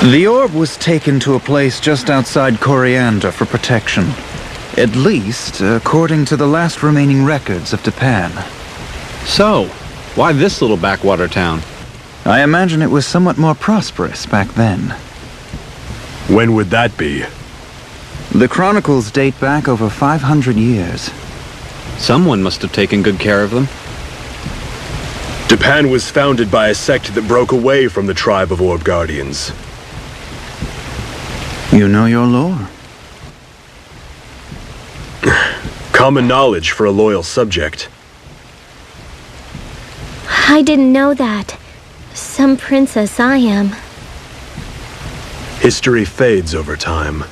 The orb was taken to a place just outside Coriander for protection. At least, according to the last remaining records of Dipan. So, why this little backwater town? I imagine it was somewhat more prosperous back then. When would that be? The chronicles date back over 500 years. Someone must have taken good care of them. Dipan was founded by a sect that broke away from the tribe of Orb Guardians. You know your lore. Common knowledge for a loyal subject. I didn't know that. Some princess I am. History fades over time.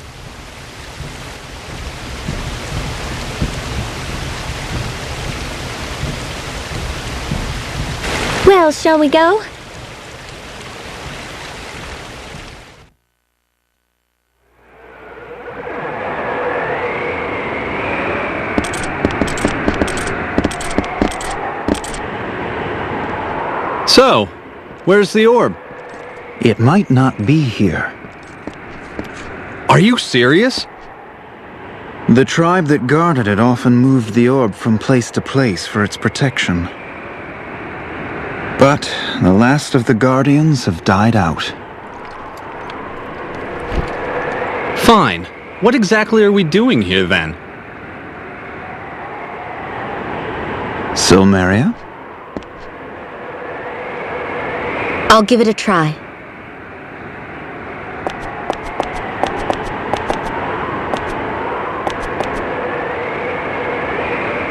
Well, shall we go? So, where's the orb? It might not be here. Are you serious? The tribe that guarded it often moved the orb from place to place for its protection. But the last of the Guardians have died out. Fine. What exactly are we doing here then? Silmeria? I'll give it a try.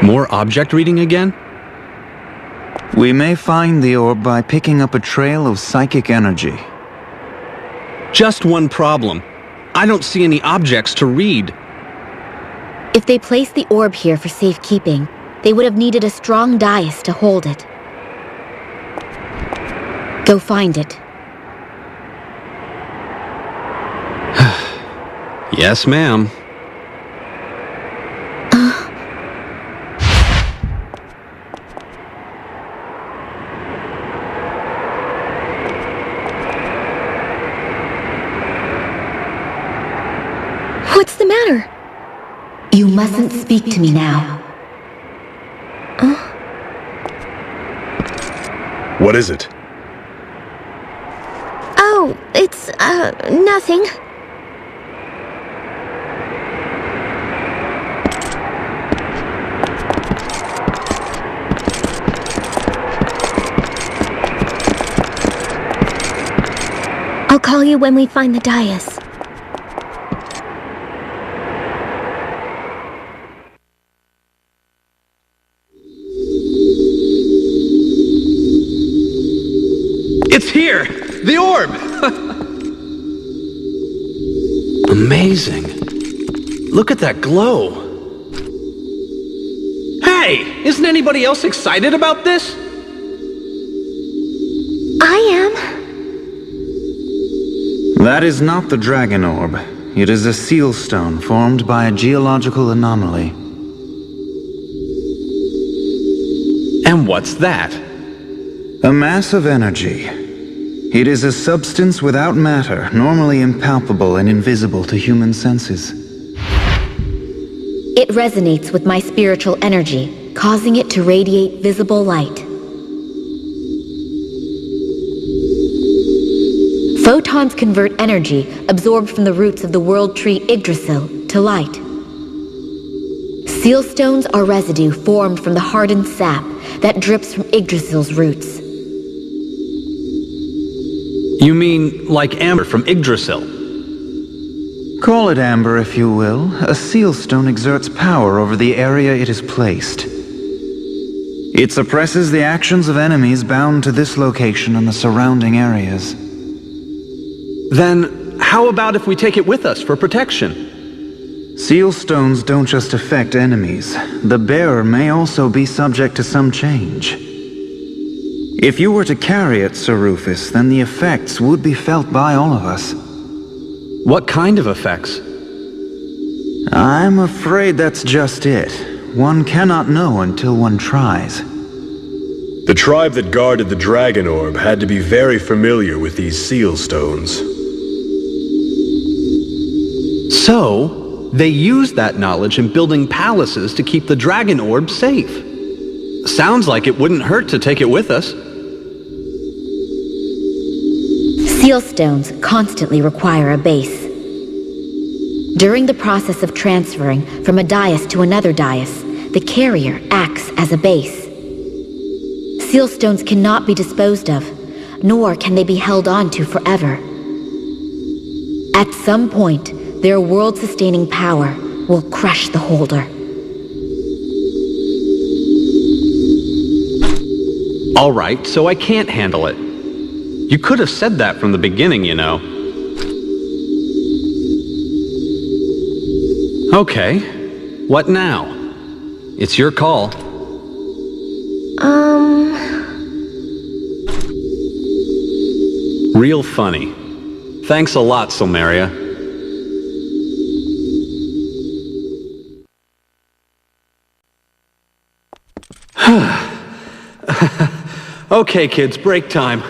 More object reading again? We may find the orb by picking up a trail of psychic energy. Just one problem. I don't see any objects to read. If they placed the orb here for safekeeping, they would have needed a strong dais to hold it. Go find it. Yes, ma'am. What's the matter? You mustn't speak to me now. What is it? Oh, it's, nothing. I'll call you when we find the dais. It's here! The orb! Amazing. Look at that glow. Hey! Isn't anybody else excited about this? I am. That is not the dragon orb. It is a seal stone formed by a geological anomaly. And what's that? A mass of energy. It is a substance without matter, normally impalpable and invisible to human senses. It resonates with my spiritual energy, causing it to radiate visible light. Photons convert energy absorbed from the roots of the world tree Yggdrasil to light. Seal stones are residue formed from the hardened sap that drips from Yggdrasil's roots. You mean like amber from Yggdrasil? Call it amber if you will. A seal stone exerts power over the area it is placed. It suppresses the actions of enemies bound to this location and the surrounding areas. Then, how about if we take it with us for protection? Seal stones don't just affect enemies. The bearer may also be subject to some change. If you were to carry it, Sir Rufus, then the effects would be felt by all of us. What kind of effects? I'm afraid that's just it. One cannot know until one tries. The tribe that guarded the dragon orb had to be very familiar with these seal stones. So, they used that knowledge in building palaces to keep the dragon orb safe. Sounds like it wouldn't hurt to take it with us. Seal stones constantly require a base. During the process of transferring from a dais to another dais, the carrier acts as a base. Seal stones cannot be disposed of, nor can they be held on to forever. At some point, their world-sustaining power will crush the holder. All right, so I can't handle it. You could have said that from the beginning, you know. Okay, what now? It's your call. Real funny. Thanks a lot, Silmeria. Okay, kids, break time.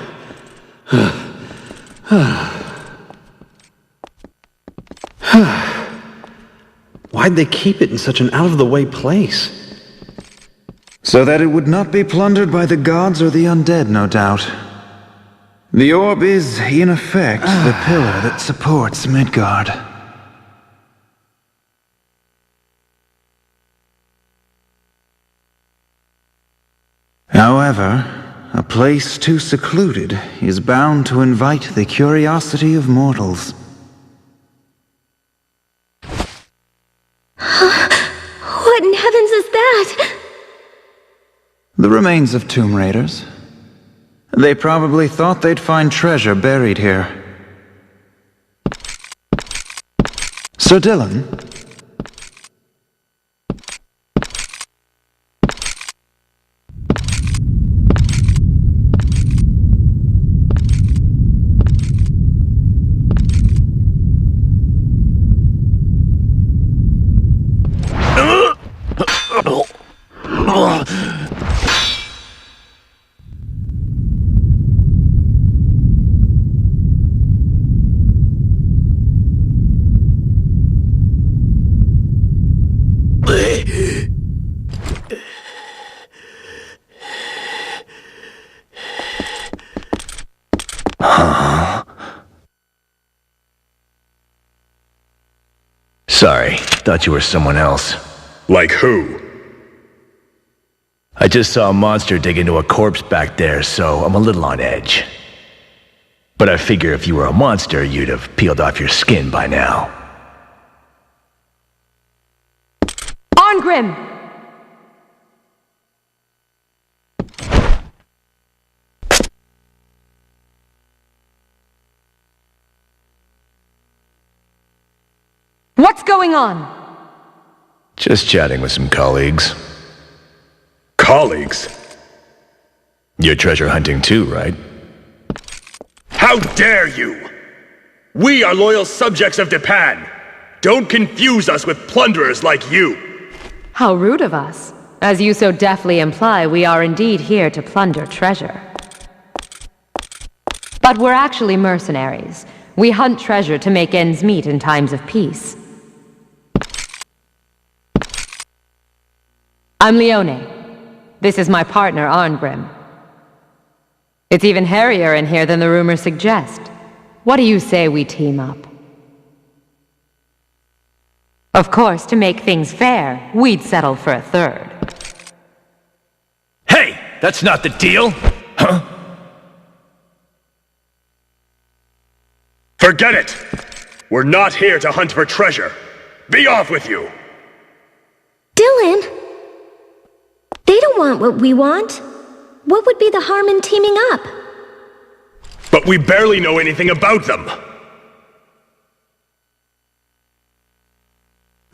Why'd they keep it in such an out-of-the-way place? So that it would not be plundered by the gods or the undead, no doubt. The orb is, in effect, the pillar that supports Midgard. However, a place too secluded is bound to invite the curiosity of mortals. What in heavens is that? The remains of tomb raiders. They probably thought they'd find treasure buried here. Sir Dylan? Sorry, thought you were someone else. Like who? I just saw a monster dig into a corpse back there, so I'm a little on edge. But I figure if you were a monster, you'd have peeled off your skin by now. Arngrim! What's going on? Just chatting with some colleagues. Colleagues? You're treasure hunting too, right? How dare you! We are loyal subjects of Dipan. Don't confuse us with plunderers like you. How rude of us. As you so deftly imply, we are indeed here to plunder treasure. But we're actually mercenaries. We hunt treasure to make ends meet in times of peace. I'm Leone. This is my partner, Arngrim. It's even hairier in here than the rumors suggest. What do you say we team up? Of course, to make things fair, we'd settle for a third. Hey! That's not the deal! Huh? Forget it! We're not here to hunt for treasure. Be off with you! Dylan! They don't want what we want. What would be the harm in teaming up? But we barely know anything about them.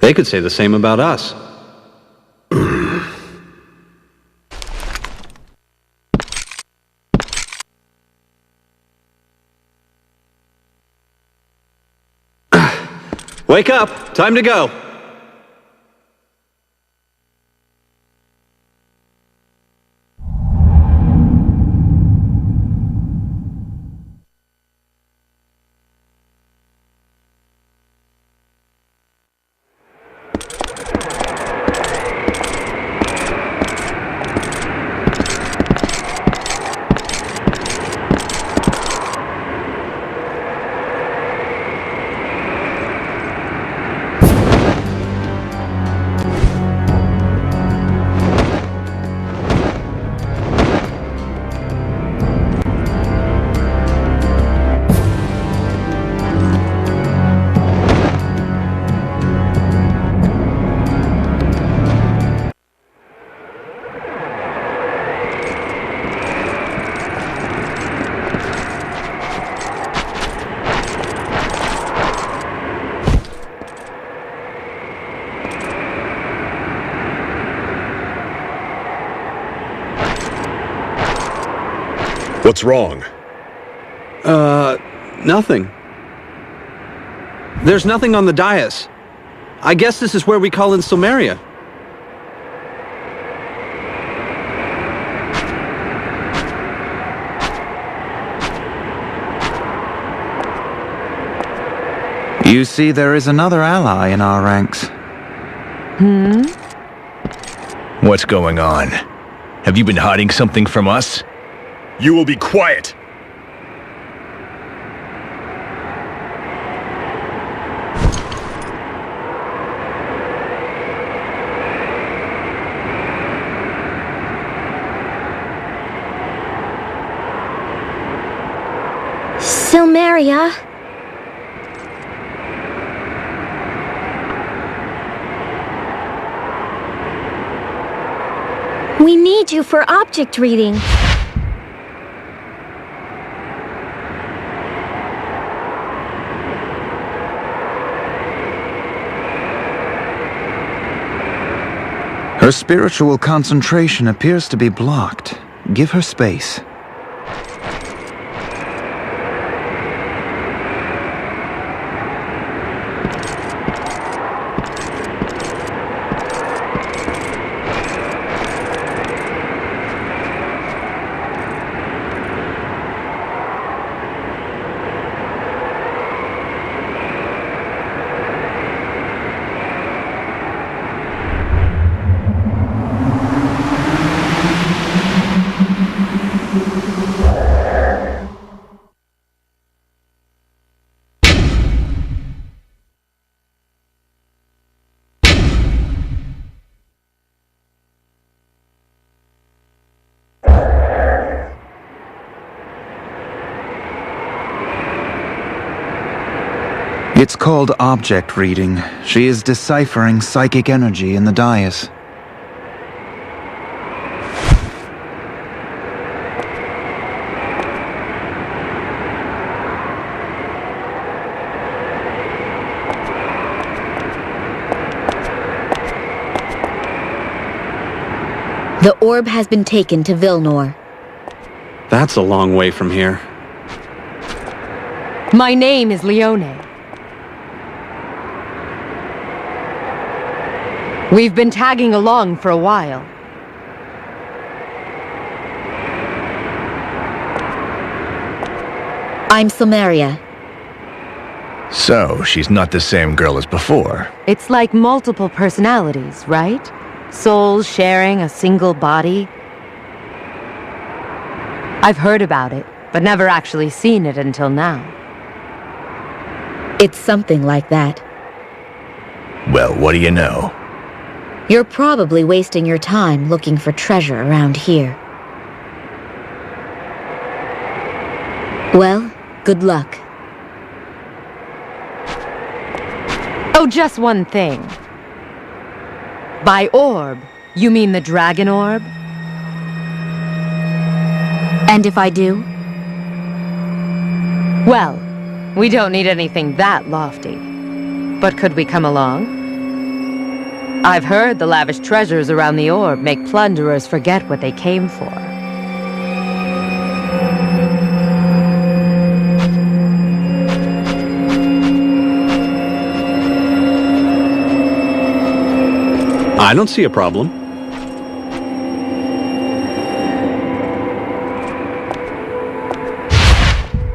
They could say the same about us. Wake up! Time to go! What's wrong? Nothing. There's nothing on the dais. I guess this is where we call in Silmeria. You see, there is another ally in our ranks. What's going on? Have you been hiding something from us? You will be quiet! Silmeria. We need you for object reading. Her spiritual concentration appears to be blocked. Give her space. It's called object reading. She is deciphering psychic energy in the dais. The orb has been taken to Vilnor. That's a long way from here. My name is Leone. We've been tagging along for a while. I'm Silmeria. So, she's not the same girl as before. It's like multiple personalities, right? Souls sharing a single body. I've heard about it, but never actually seen it until now. It's something like that. Well, what do you know? You're probably wasting your time looking for treasure around here. Well, good luck. Oh, just one thing. By orb, you mean the dragon orb? And if I do? Well, we don't need anything that lofty. But could we come along? I've heard the lavish treasures around the orb make plunderers forget what they came for. I don't see a problem.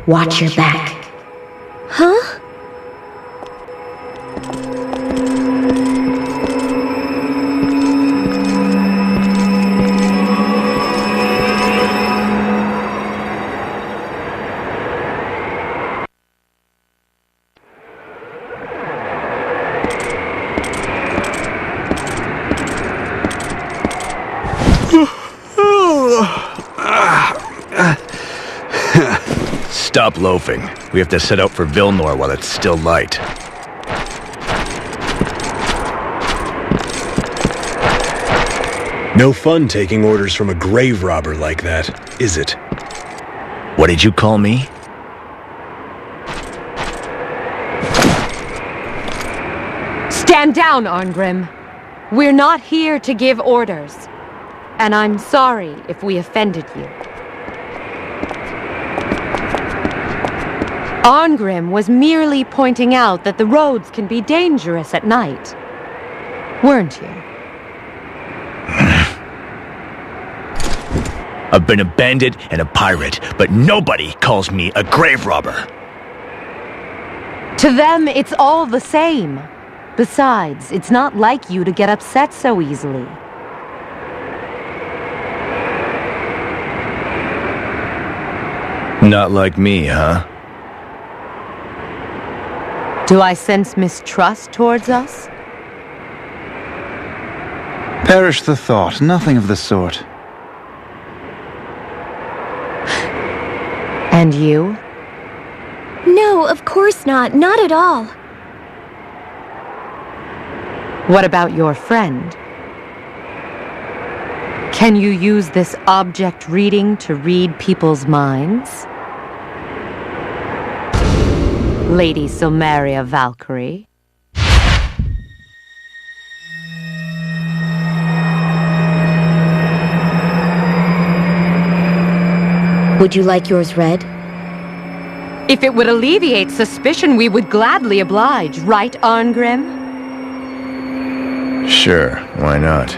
Watch your back. Huh? Stop loafing. We have to set out for Vilnor while it's still light. No fun taking orders from a grave robber like that, is it? What did you call me? Stand down, Arngrim. We're not here to give orders. And I'm sorry if we offended you. Arngrim was merely pointing out that the roads can be dangerous at night. Weren't you? I've been a bandit and a pirate, but nobody calls me a grave robber. To them, it's all the same. Besides, it's not like you to get upset so easily. Not like me, huh? Do I sense mistrust towards us? Perish the thought, nothing of the sort. And you? No, of course not. Not at all. What about your friend? Can you use this object reading to read people's minds? Lady Silmeria Valkyrie. Would you like yours read? If it would alleviate suspicion, we would gladly oblige, right, Arngrim? Sure, why not?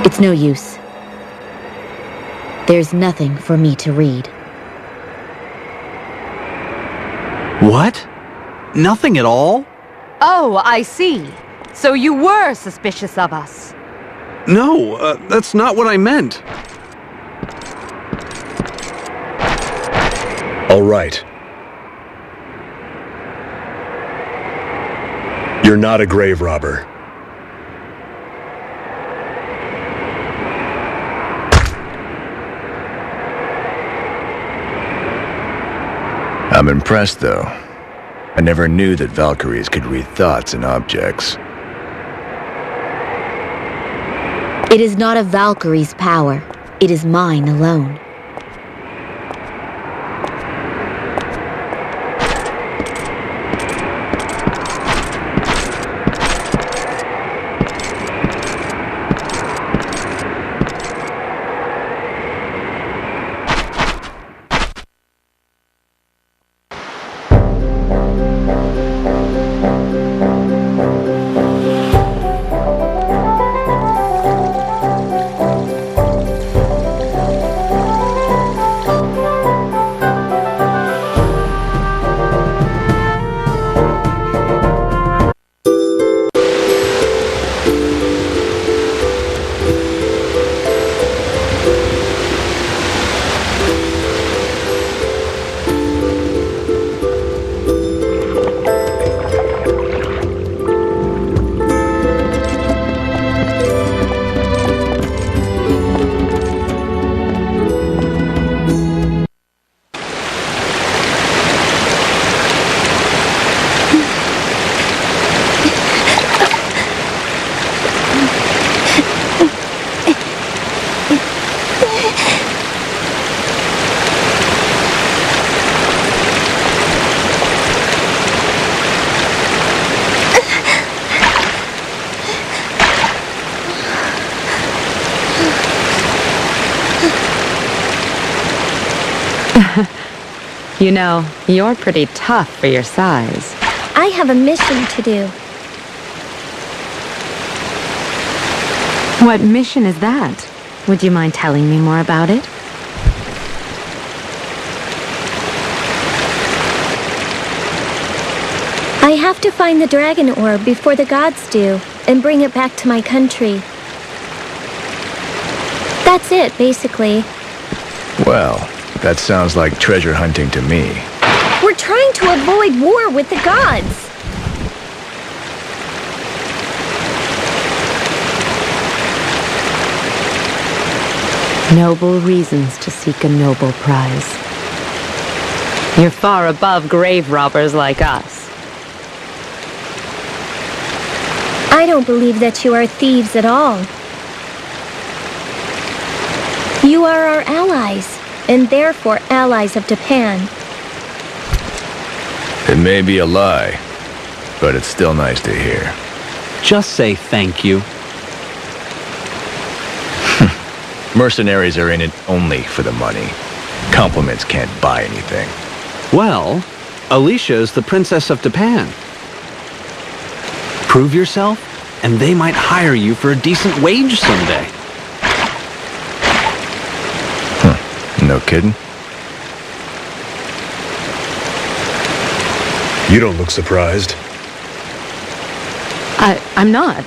It's no use. There's nothing for me to read. What? Nothing at all? Oh, I see. So you were suspicious of us. No, that's not what I meant. All right. You're not a grave robber. I'm impressed, though. I never knew that Valkyries could read thoughts and objects. It is not a Valkyrie's power. It is mine alone. You know, you're pretty tough for your size. I have a mission to do. What mission is that? Would you mind telling me more about it? I have to find the dragon orb before the gods do, and bring it back to my country. That's it, basically. Well, that sounds like treasure hunting to me. We're trying to avoid war with the gods! Noble reasons to seek a noble prize. You're far above grave robbers like us. I don't believe that you are thieves at all. You are our allies, and therefore allies of Dipan. It may be a lie, but it's still nice to hear. Just say thank you. Mercenaries are in it only for the money. Compliments can't buy anything. Well, Alicia is the Princess of Dipan. Prove yourself, and they might hire you for a decent wage someday. No kidding? You don't look surprised. I'm not.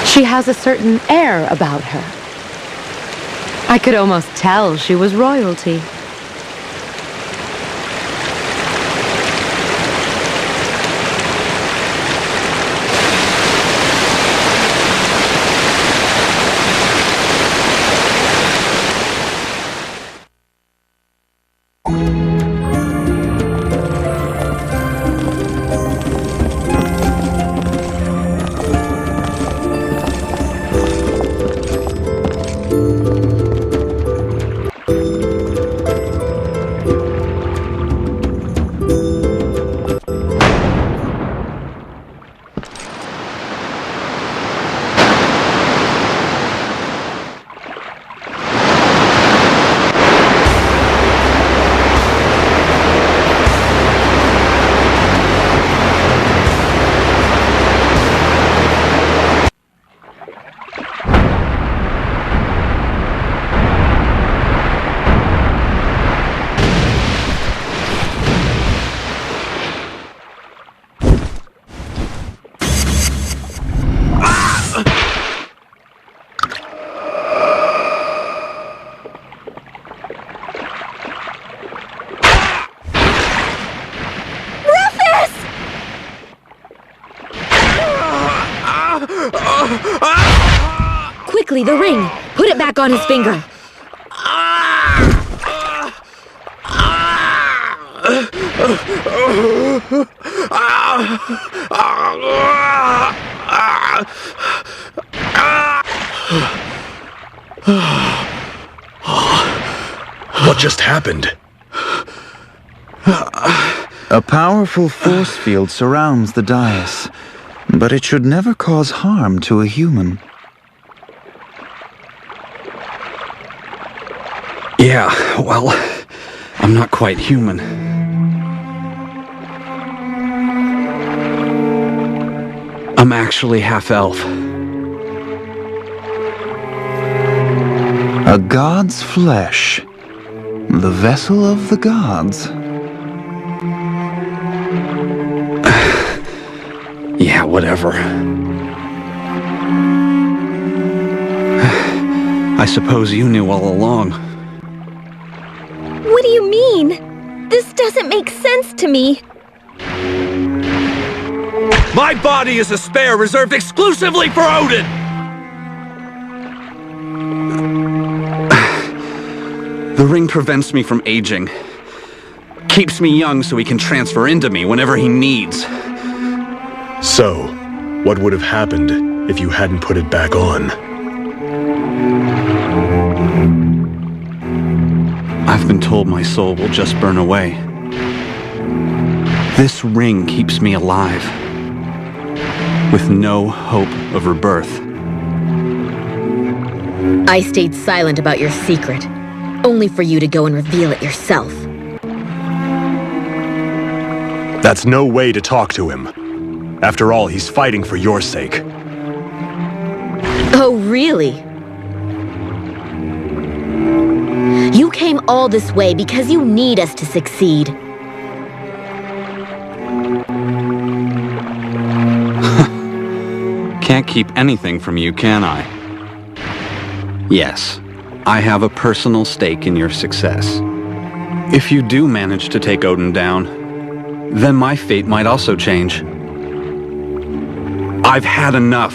She has a certain air about her. I could almost tell she was royalty. Quickly, the ring! Put it back on his finger! What just happened? A powerful force field surrounds the dais, but it should never cause harm to a human. Yeah, well, I'm not quite human. I'm actually half-elf. A god's flesh. The vessel of the gods. Yeah, whatever. I suppose you knew all along. What do you mean? This doesn't make sense to me. My body is a spare reserved exclusively for Odin! The ring prevents me from aging. Keeps me young so he can transfer into me whenever he needs. So, what would have happened if you hadn't put it back on? I've been told my soul will just burn away. This ring keeps me alive, with no hope of rebirth. I stayed silent about your secret, only for you to go and reveal it yourself. That's no way to talk to him. After all, he's fighting for your sake. Oh, really? You came all this way because you need us to succeed. Can't keep anything from you, can I? Yes, I have a personal stake in your success. If you do manage to take Odin down, then my fate might also change. I've had enough.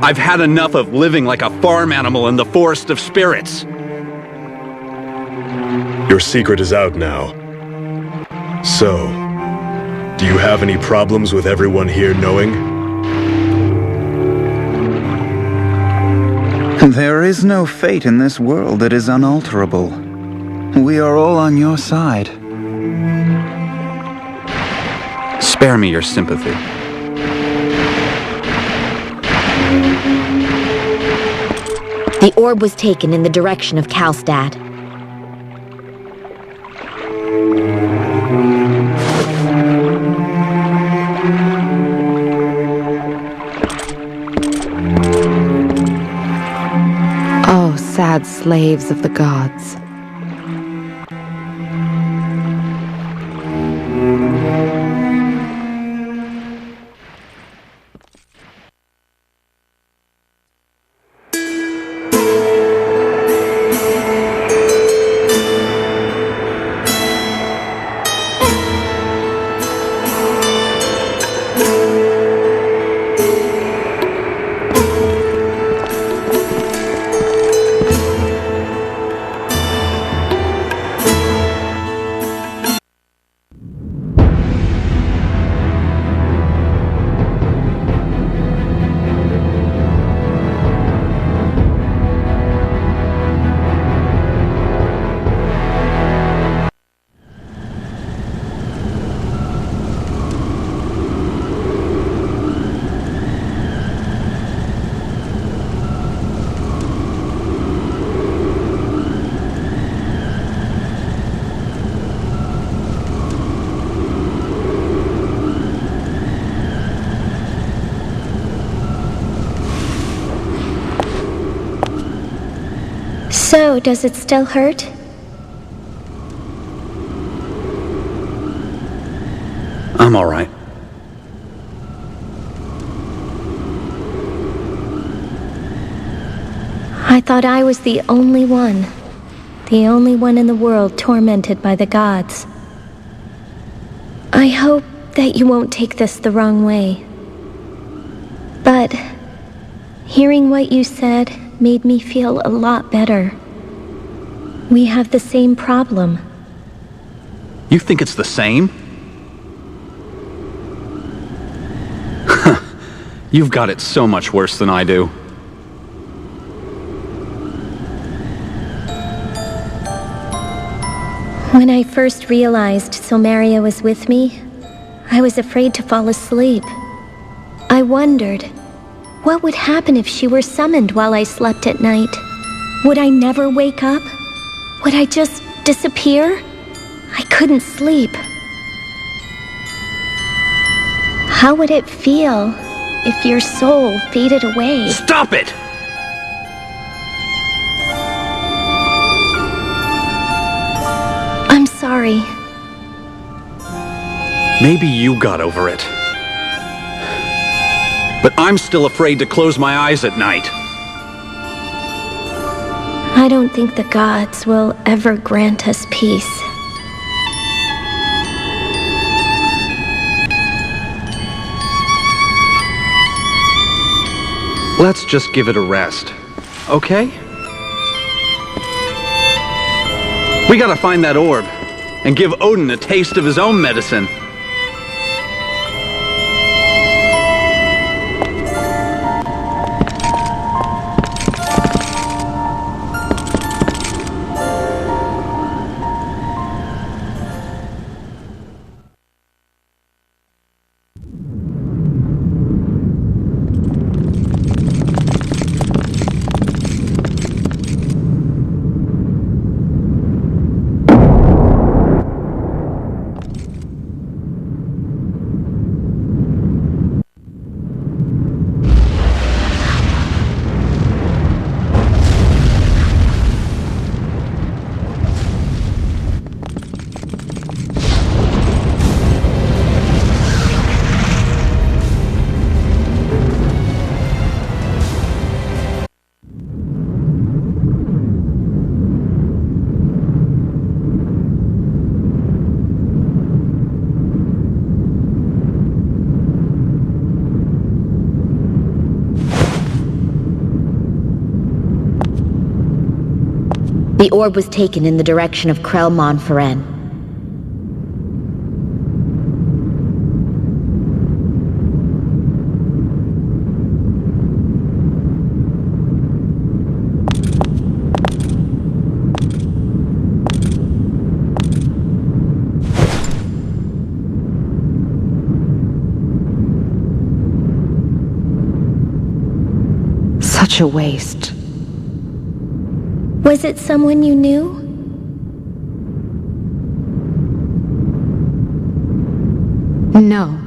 I've had enough of living like a farm animal in the forest of spirits. Your secret is out now. So, do you have any problems with everyone here knowing? There is no fate in this world that is unalterable. We are all on your side. Spare me your sympathy. The orb was taken in the direction of Kalstad. Oh, sad slaves of the gods. So, does it still hurt? I'm all right. I thought I was the only one in the world tormented by the gods. I hope that you won't take this the wrong way. But hearing what you said made me feel a lot better. We have the same problem. You think it's the same? You've got it so much worse than I do. When I first realized Silmeria was with me, I was afraid to fall asleep. I wondered, what would happen if she were summoned while I slept at night? Would I never wake up? Would I just disappear? I couldn't sleep. How would it feel if your soul faded away? Stop it! I'm sorry. Maybe you got over it. But I'm still afraid to close my eyes at night. I don't think the gods will ever grant us peace. Let's just give it a rest, okay? We gotta find that orb, and give Odin a taste of his own medicine. The orb was taken in the direction of Krell-Mon-Ferren. Such a waste. Was it someone you knew? No.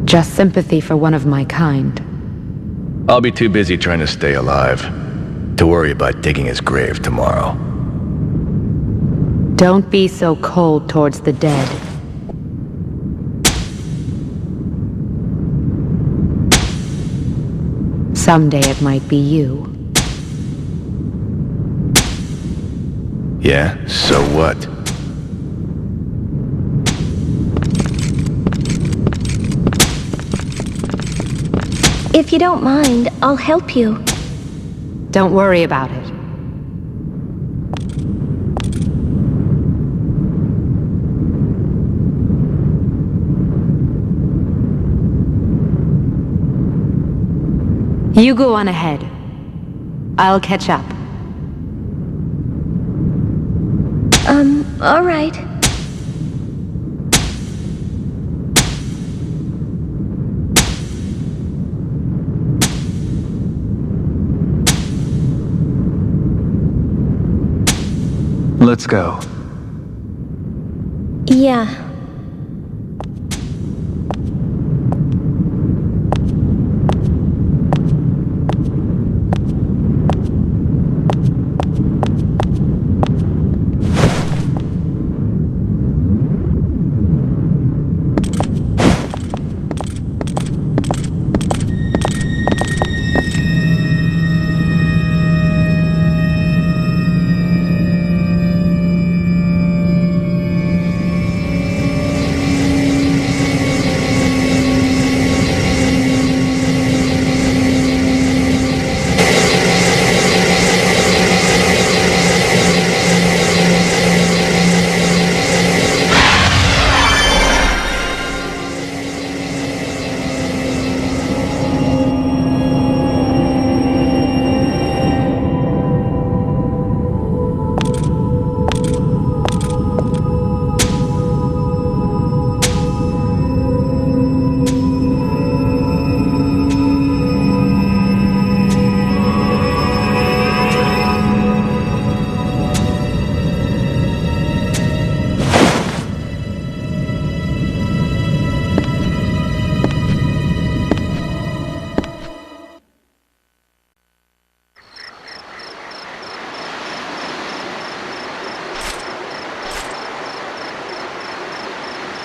Just sympathy for one of my kind. I'll be too busy trying to stay alive to worry about digging his grave tomorrow. Don't be so cold towards the dead. Someday it might be you. Yeah, so what? If you don't mind, I'll help you. Don't worry about it. You go on ahead. I'll catch up. All right. Let's go. Yeah.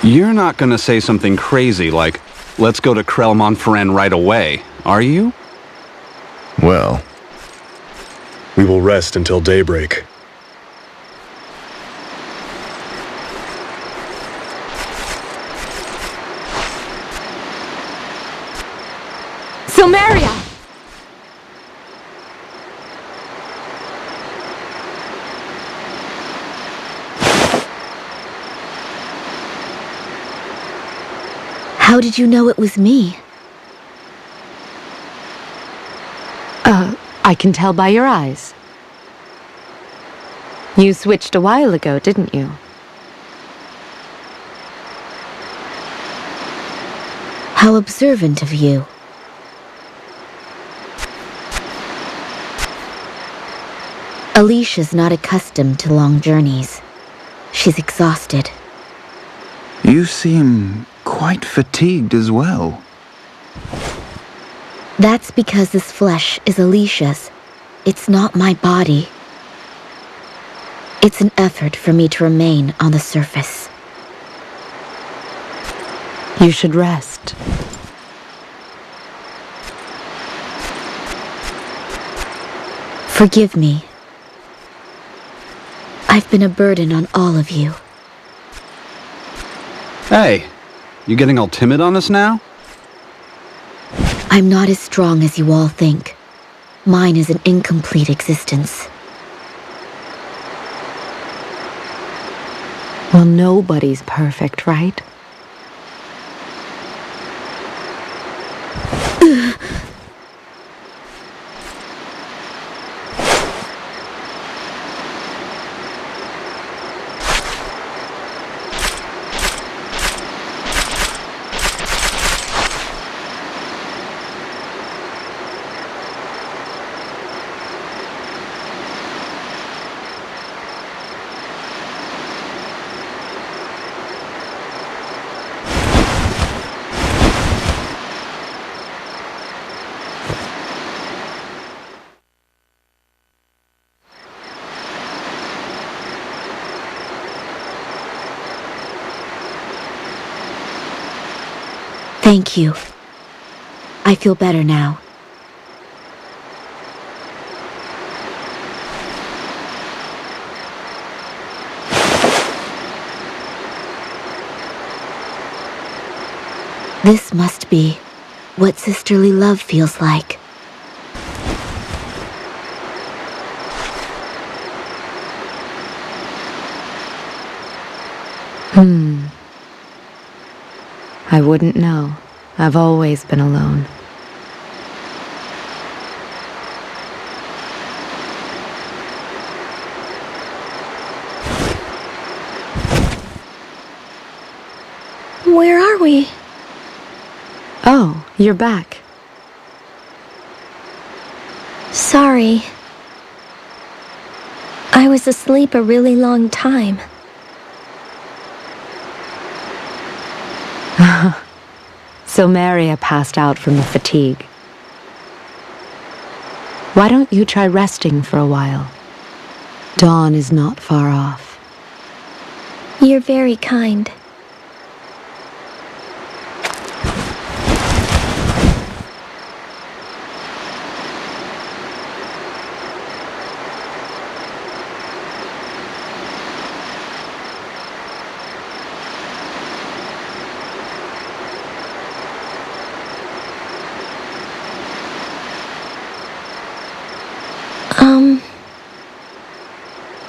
You're not gonna say something crazy like, let's go to Krell-Mon-Ferren right away, are you? Well, We will rest until daybreak. Silmeria! How did you know it was me? I can tell by your eyes. You switched a while ago, didn't you? How observant of you. Alicia's not accustomed to long journeys. She's exhausted. You seem quite fatigued as well. That's because this flesh is Alicia's. It's not my body. It's an effort for me to remain on the surface. You should rest. Forgive me. I've been a burden on all of you. Hey, you getting all timid on us now? I'm not as strong as you all think. mine is an incomplete existence. Well, nobody's perfect, right? Thank you. I feel better now. This must be what sisterly love feels like. I wouldn't know. I've always been alone. Where are we? Oh, you're back. Sorry. I was asleep a really long time. Silmeria passed out from the fatigue. Why don't you try resting for a while? Dawn is not far off. You're very kind.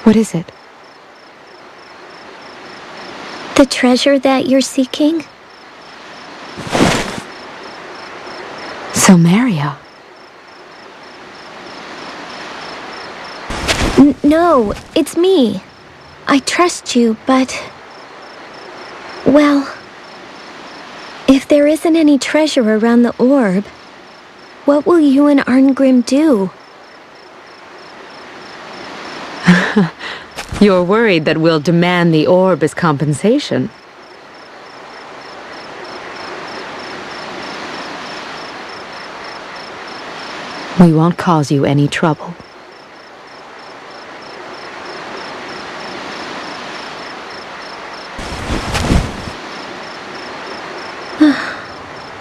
What is it? The treasure that you're seeking? Silmeria. No, it's me. I trust you, but... Well... If there isn't any treasure around the orb, what will you and Arngrim do? You're worried that we'll demand the orb as compensation. We won't cause you any trouble.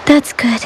That's good.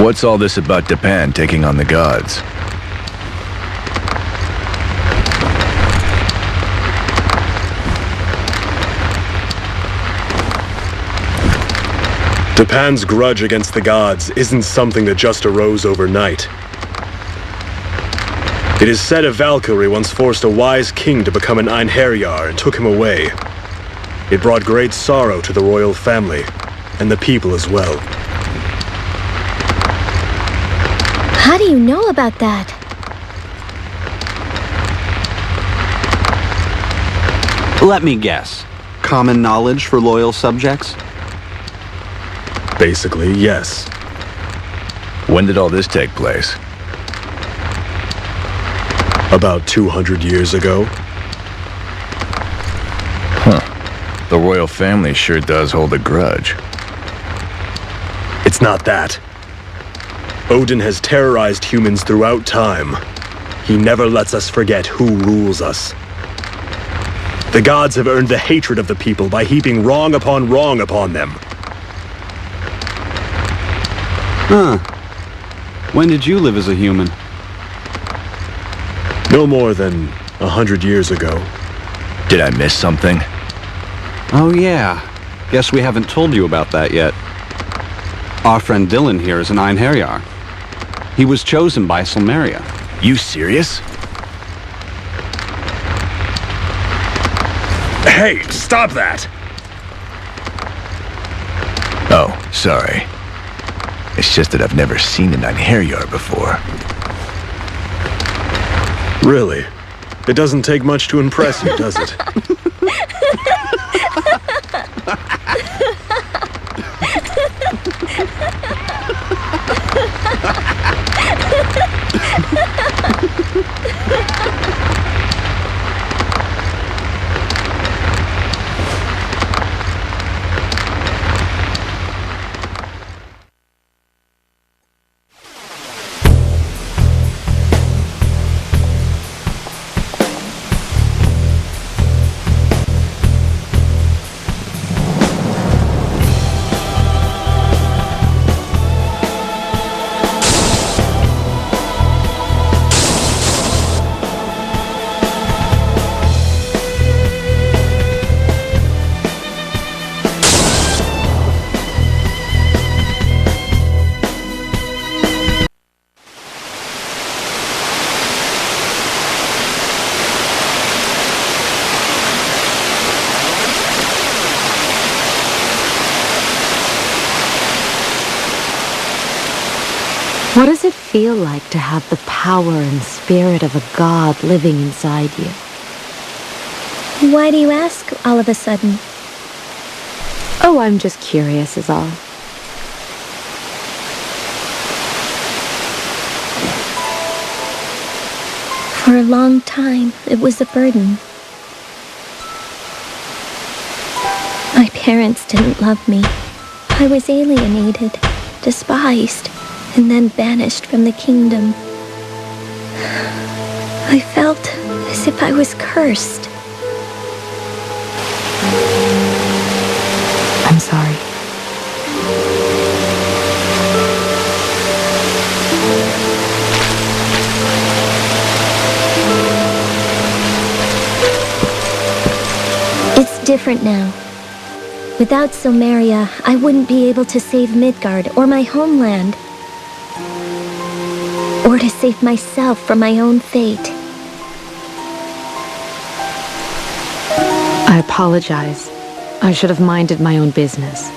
What's all this about Dipan taking on the gods? Dipan's grudge against the gods isn't something that just arose overnight. It is said a Valkyrie once forced a wise king to become an Einherjar and took him away. It brought great sorrow to the royal family, and the people as well. How do you know about that? Let me guess. Common knowledge for loyal subjects? Basically, yes. When did all this take place? About 200 years ago. Huh. The royal family sure does hold a grudge. It's not that. Odin has terrorized humans throughout time. He never lets us forget who rules us. The gods have earned the hatred of the people by heaping wrong upon them. Huh. When did you live as a human? No more than 100 years ago. Did I miss something? Oh yeah. Guess we haven't told you about that yet. Our friend Dylan here is an Einherjar. He was chosen by Silmeria. You serious? Hey, stop that! Oh, sorry. It's just that I've never seen an Einherjar before. Really? It doesn't take much to impress you, does it? What does it feel like to have the power and spirit of a god living inside you? Why do you ask all of a sudden? Oh, I'm just curious is all. For a long time, it was a burden. My parents didn't love me. I was alienated, despised, and then banished from the kingdom. I felt as if I was cursed. I'm sorry. It's different now. Without Silmeria, I wouldn't be able to save Midgard or my homeland. Or to save myself from my own fate. I apologize. I should have minded my own business.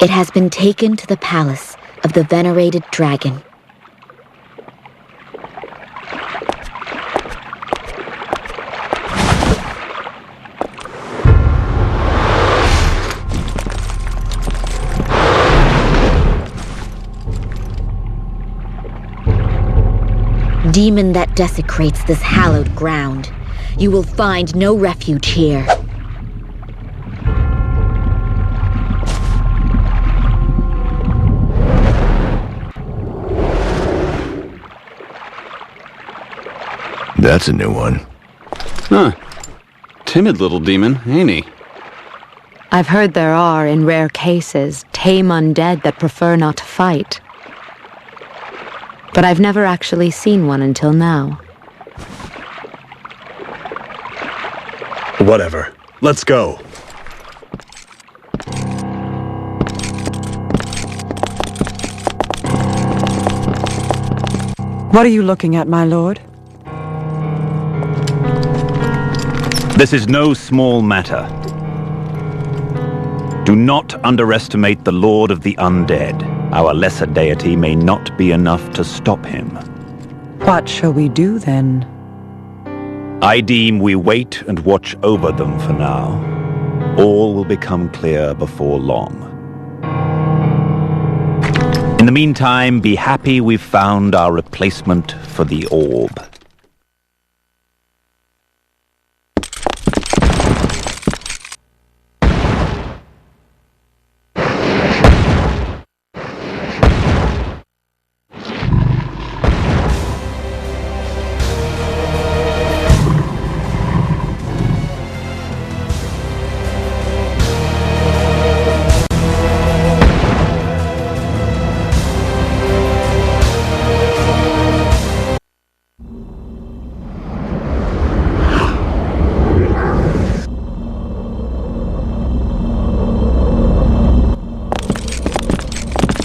It has been taken to the palace of the venerated dragon. Demon that desecrates this hallowed ground, you will find no refuge here. That's a new one. Huh. Timid little demon, ain't he? I've heard there are, in rare cases, tame undead that prefer not to fight. But I've never actually seen one until now. Whatever. Let's go. What are you looking at, my lord? This is no small matter. Do not underestimate the Lord of the Undead. Our lesser deity may not be enough to stop him. What shall we do, then? I deem we wait and watch over them for now. All will become clear before long. In the meantime, be happy we've found our replacement for the orb.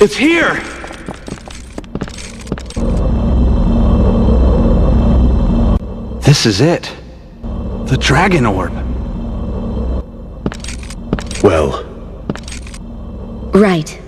It's here! This is it. The dragon orb. Well, Right.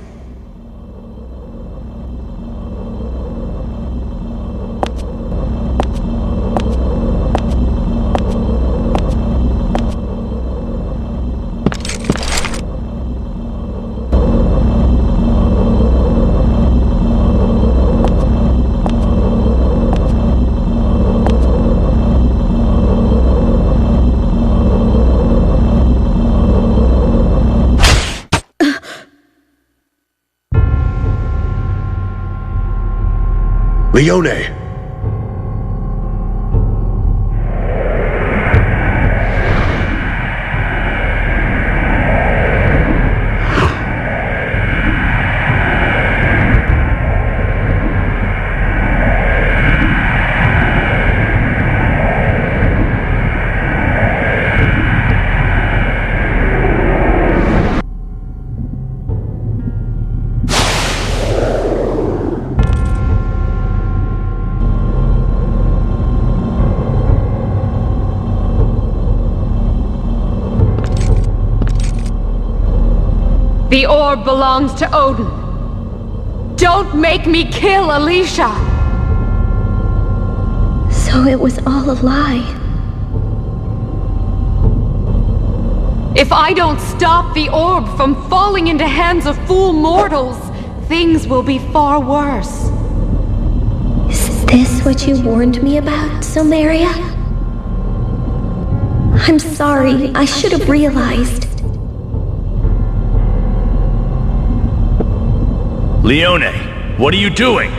Leone! The orb belongs to Odin. Don't make me kill Alicia! So it was all a lie. If I don't stop the orb from falling into hands of fool mortals, things will be far worse. Is this what you warned me about, Silmeria? I'm sorry, I should have realized. Leone, what are you doing?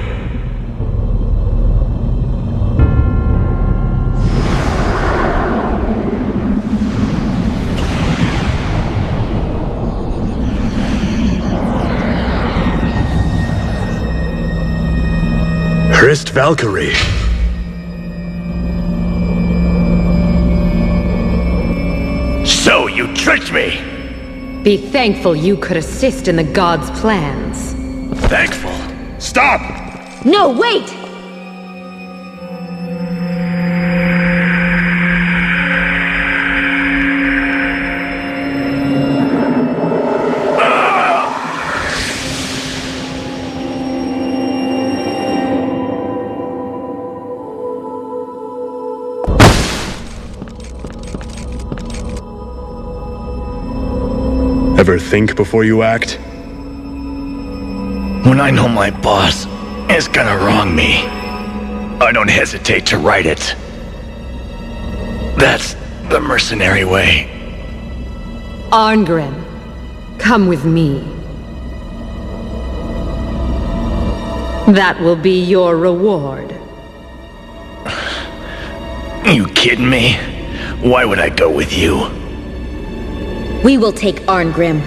Hrist Valkyrie. So you tricked me! Be thankful you could assist in the gods' plans. Thankful. Stop! No, wait! Ever think before you act? When I know my boss is gonna wrong me, I don't hesitate to write it. That's the mercenary way. Arngrim, come with me. That will be your reward. You kidding me? Why would I go with you? We will take Arngrim.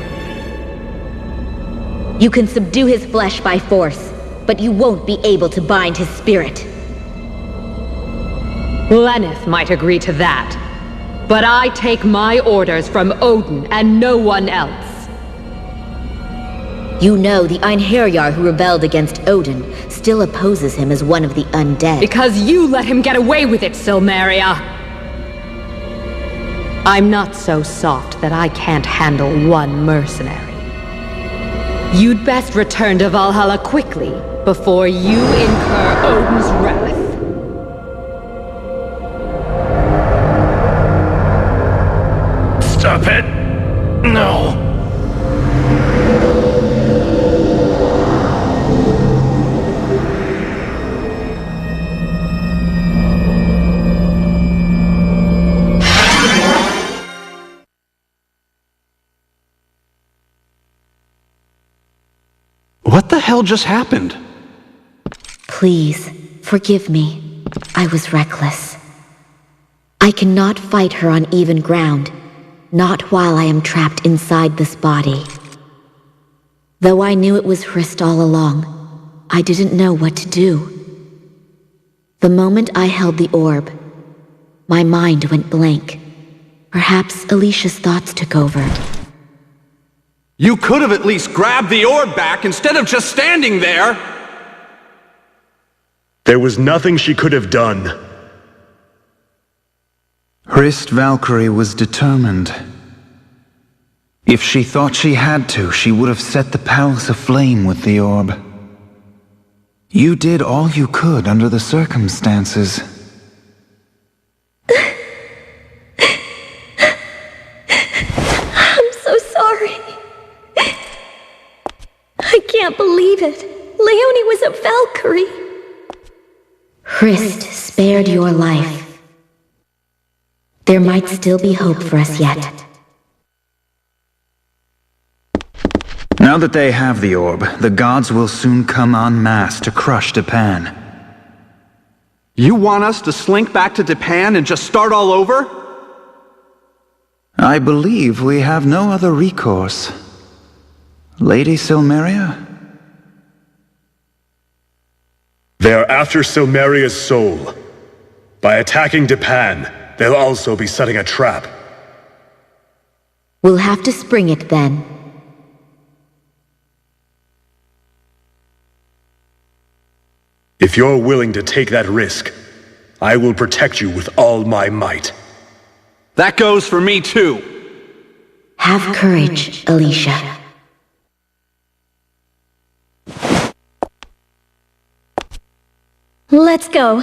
You can subdue his flesh by force, but you won't be able to bind his spirit. Lenneth might agree to that, but I take my orders from Odin and no one else. You know the Einherjar who rebelled against Odin still opposes him as one of the undead. Because you let him get away with it, Silmeria! I'm not so soft that I can't handle one mercenary. You'd best return to Valhalla quickly, before you incur Odin's wrath. Stop it! No. What the hell just happened? Please, forgive me. I was reckless. I cannot fight her on even ground, not while I am trapped inside this body. Though I knew it was Hrist all along, I didn't know what to do. The moment I held the orb, my mind went blank. Perhaps Alicia's thoughts took over. You could have at least grabbed the orb back instead of just standing there! There was nothing she could have done. Hrist Valkyrie was determined. If she thought she had to, she would have set the palace aflame with the orb. You did all you could under the circumstances. I'm so sorry. I can't believe it. Leonie was a Valkyrie. Hrist spared your life. There might still be hope for us yet. Now that they have the orb, the gods will soon come en masse to crush Dipan. You want us to slink back to Dipan and just start all over? I believe we have no other recourse. Lady Silmeria? They are after Silmeria's soul. By attacking Dipan, they'll also be setting a trap. We'll have to spring it then. If you're willing to take that risk, I will protect you with all my might. That goes for me too. Have courage, Alicia. Let's go.